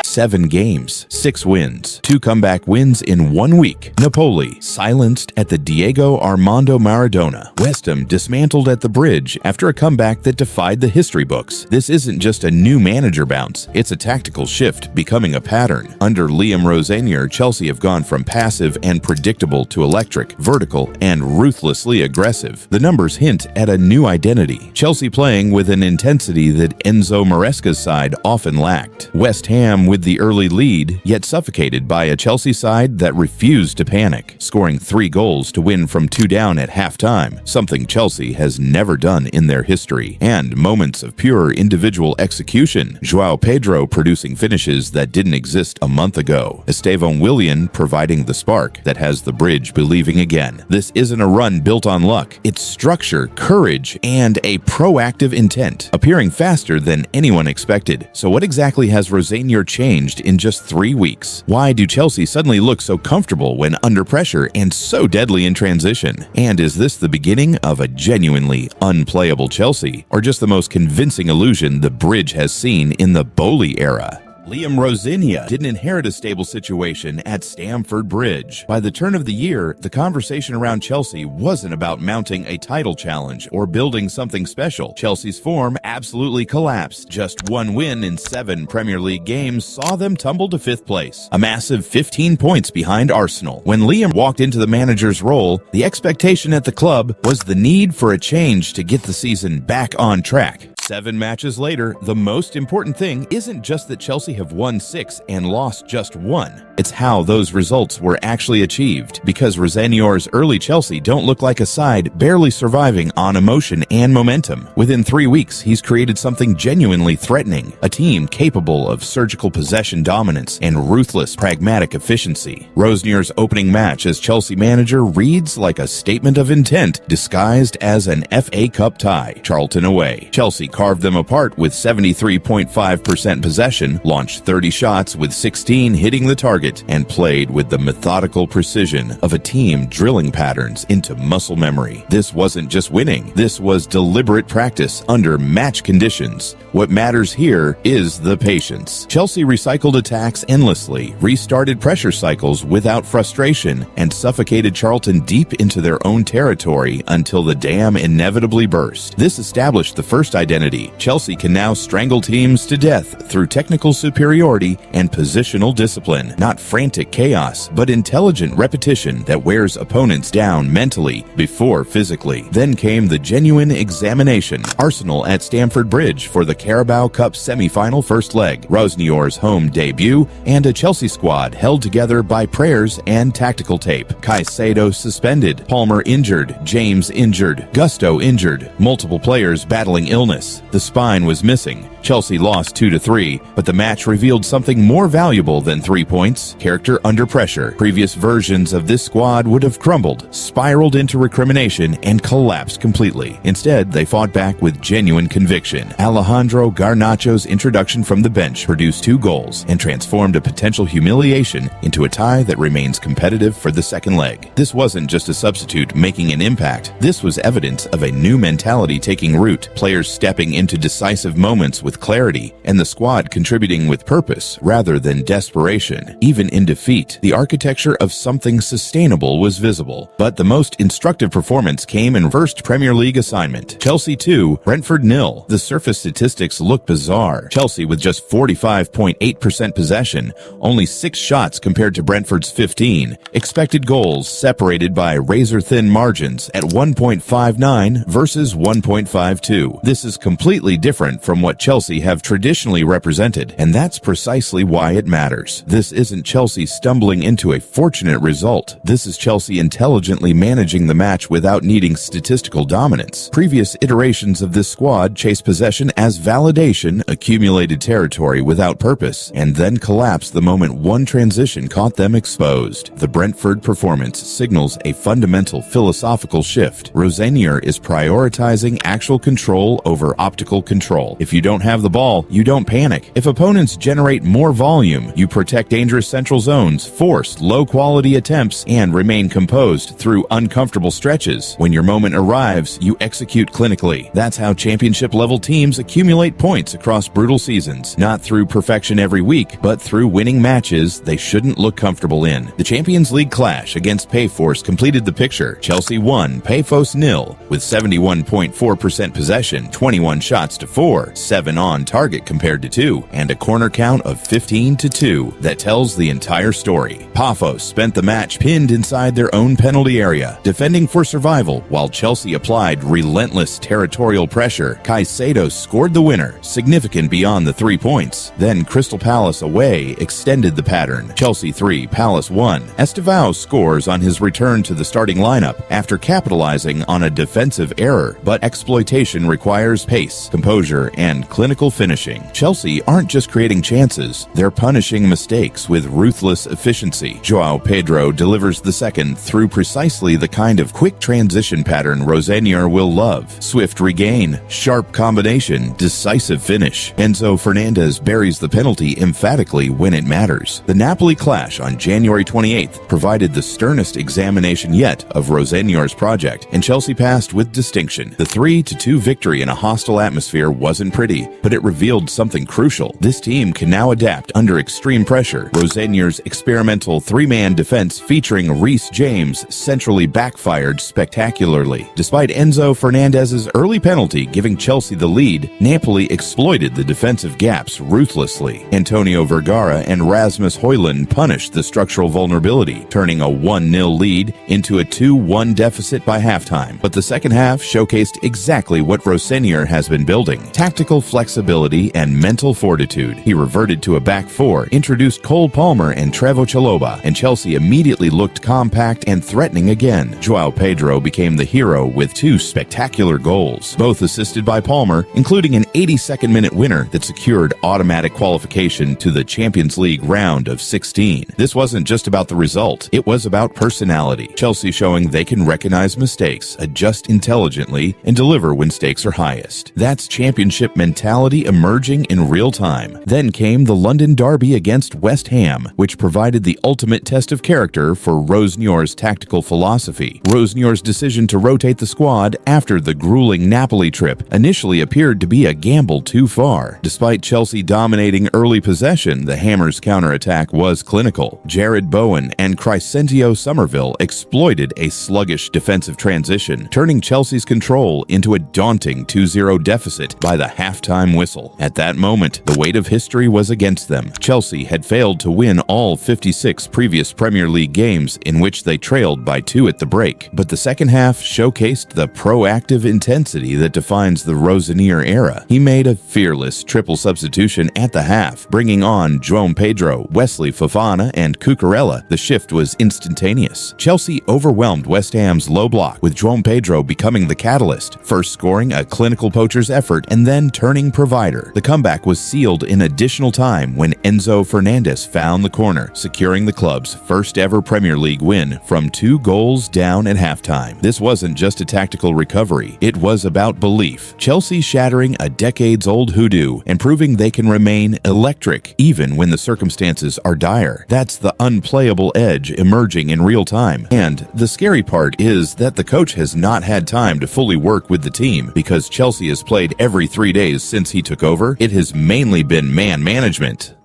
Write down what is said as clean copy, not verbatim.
7 games, 6 wins, 2 comeback wins in 1 week. Napoli silenced at the Diego Armando Maradona. West Ham dismantled at the Bridge after a comeback that defied the history books. This isn't just a new manager bounce, it's a tactical shift becoming a pattern. Under Liam Rosenior, Chelsea have gone from passive and predictable to electric, vertical, and ruthlessly aggressive. The numbers hint at a new identity. Chelsea playing with an intensity that Enzo Maresca's side often lacked. West Ham with the early lead, yet suffocated by a Chelsea side that refused to panic, scoring 3 goals to win from 2 down at halftime, something Chelsea has never done in their history, and moments of pure individual execution. Joao Pedro producing finishes that didn't exist a month ago. Estevan Willian providing the spark that has the Bridge believing again. This isn't a run built on luck. It's structure, courage, and a proactive intent, appearing faster than anyone expected. So what exactly has Rosenior changed in just 3 weeks? Why do Chelsea suddenly look so comfortable when under pressure and so deadly in transition? And is this the beginning of a genuinely unplayable Chelsea, or just the most convincing illusion the Bridge has seen in the Bowley era? Liam Rosenior didn't inherit a stable situation at Stamford Bridge. By the turn of the year, the conversation around Chelsea wasn't about mounting a title challenge or building something special. Chelsea's form absolutely collapsed. Just 1 win in 7 Premier League games saw them tumble to 5th place, a massive 15 points behind Arsenal. When Liam walked into the manager's role, the expectation at the club was the need for a change to get the season back on track. 7 matches later, the most important thing isn't just that Chelsea have won 6 and lost just 1. It's how those results were actually achieved, because Rosenior's early Chelsea don't look like a side barely surviving on emotion and momentum. Within 3 weeks, he's created something genuinely threatening, a team capable of surgical possession dominance and ruthless pragmatic efficiency. Rosenior's opening match as Chelsea manager reads like a statement of intent disguised as an FA Cup tie. Charlton away. Chelsea carved them apart with 73.5% possession, launched 30 shots with 16 hitting the target, and played with the methodical precision of a team drilling patterns into muscle memory. This wasn't just winning. This was deliberate practice under match conditions. What matters here is the patience. Chelsea recycled attacks endlessly, restarted pressure cycles without frustration, and suffocated Charlton deep into their own territory until the dam inevitably burst. This established the first identity. Chelsea can now strangle teams to death through technical superiority and positional discipline. Not frantic chaos, but intelligent repetition that wears opponents down mentally before physically. Then came the genuine examination. Arsenal at Stamford Bridge for the Carabao Cup semi-final first leg, Rosenior's home debut, and a Chelsea squad held together by prayers and tactical tape. Caicedo suspended, Palmer injured, James injured, Gusto injured, multiple players battling illness. The spine was missing. Chelsea lost 2-3, but the match revealed something more valuable than 3 points: character under pressure. Previous versions of this squad would have crumbled, spiraled into recrimination, and collapsed completely. Instead, they fought back with genuine conviction. Alejandro Garnacho's introduction from the bench produced 2 goals and transformed a potential humiliation into a tie that remains competitive for the second leg. This wasn't just a substitute making an impact. This was evidence of a new mentality taking root, players stepping into decisive moments with clarity, and the squad contributing with purpose rather than desperation. Even in defeat, the architecture of something sustainable was visible. But the most instructive performance came in first Premier League assignment. Chelsea 2, Brentford 0. The surface statistics look bizarre. Chelsea with just 45.8% possession, only 6 shots compared to Brentford's 15. Expected goals separated by razor-thin margins at 1.59 versus 1.52. This is completely different from what Chelsea have traditionally represented, and that's precisely why it matters. This isn't Chelsea stumbling into a fortunate result. This is Chelsea intelligently managing the match without needing statistical dominance. Previous iterations of this squad chased possession as validation, accumulated territory without purpose, and then collapsed the moment one transition caught them exposed. The Brentford performance signals a fundamental philosophical shift. Rosenior is prioritizing actual control over optical control. If you don't have the ball, you don't panic. If opponents generate more volume, you protect dangerous central zones, force low-quality attempts, and remain composed through uncomfortable stretches. When your moment arrives, you execute clinically. That's how championship-level teams accumulate points across brutal seasons, not through perfection every week, but through winning matches they shouldn't look comfortable in. The Champions League clash against Payforce completed the picture. Chelsea won, Payforce nil, with 71.4% possession, 21 shots to 4, 7 on target compared to 2, and a corner count of 15-2 that tells the entire story. Pafos spent the match pinned inside their own penalty area, defending for survival, while Chelsea applied relentless territorial pressure. Caicedo scored the winner, significant beyond the 3 points. Then Crystal Palace away extended the pattern. Chelsea 3, Palace 1. Estevao scores on his return to the starting lineup after capitalizing on a defensive error, but exploitation requires pace, composure, and clinical finishing. Chelsea aren't just creating chances, they're punishing mistakes with ruthless efficiency. Joao Pedro delivers the second through precisely the kind of quick transition pattern Rosenior will love. Swift regain, sharp combination, decisive finish. Enzo Fernandez buries the penalty emphatically when it matters. The Napoli clash on January 28th provided the sternest examination yet of Rosenior's project, and Chelsea passed with distinction. The 3-2 victory in a hostile atmosphere wasn't pretty, but it revealed something crucial. This team can now adapt under extreme pressure. Rosenior's experimental three-man defense featuring Reece James centrally backfired spectacularly. Despite Enzo Fernandez's early penalty giving Chelsea the lead, Napoli exploited the defensive gaps ruthlessly. Antonio Vergara and Rasmus Højlund punished the structural vulnerability, turning a 1-0 lead into a 2-1 deficit by halftime. But the second half showcased exactly what Rosenior has been building: tactical flexibility and mental fortitude. He reverted to a back four, introduced Cole Palmer and Trevoh Chalobah, and Chelsea immediately looked compact and threatening again. Joao Pedro became the hero with 2 spectacular goals, both assisted by Palmer, including an 82nd minute winner that secured automatic qualification to the Champions League round of 16. This wasn't just about the result, it was about personality. Chelsea showing they can recognize mistakes, adjust intelligently, and deliver when stakes are highest. That's championship mentality emerging in real time. Then came the London derby against West Ham, which provided the ultimate test of character for Rosenior's tactical philosophy. Rosenior's decision to rotate the squad after the grueling Napoli trip initially appeared to be a gamble too far. Despite Chelsea dominating early possession, the Hammers' counterattack was clinical. Jared Bowen and Crysencio Somerville exploited a sluggish defensive transition, turning Chelsea's control into a daunting 2-0 deficit by the halftime whistle. At that moment, the weight of history was against them. Chelsea had failed to win all 56 previous Premier League games in which they trailed by 2 at the break, but the second half showcased the proactive intensity that defines the Rosenior era. He made a fearless triple substitution at the half, bringing on Joao Pedro, Wesley Fofana, and Cucurella. The shift was instantaneous. Chelsea overwhelmed West Ham's low block, with Joao Pedro becoming the catalyst, first scoring a clinical poacher's effort and then turning provider. The comeback was sealed in additional time when Enzo Fernandez found the corner, securing the club's first ever Premier League win from 2 goals down at halftime. This wasn't just a tactical recovery, it was about belief. Chelsea shattering a decades-old hoodoo and proving they can remain electric even when the circumstances are dire. That's the unplayable edge emerging in real time. And the scary part is that the coach has not had time to fully work with the team. Because Chelsea has played every 3 days since he took over, it has mainly been man management.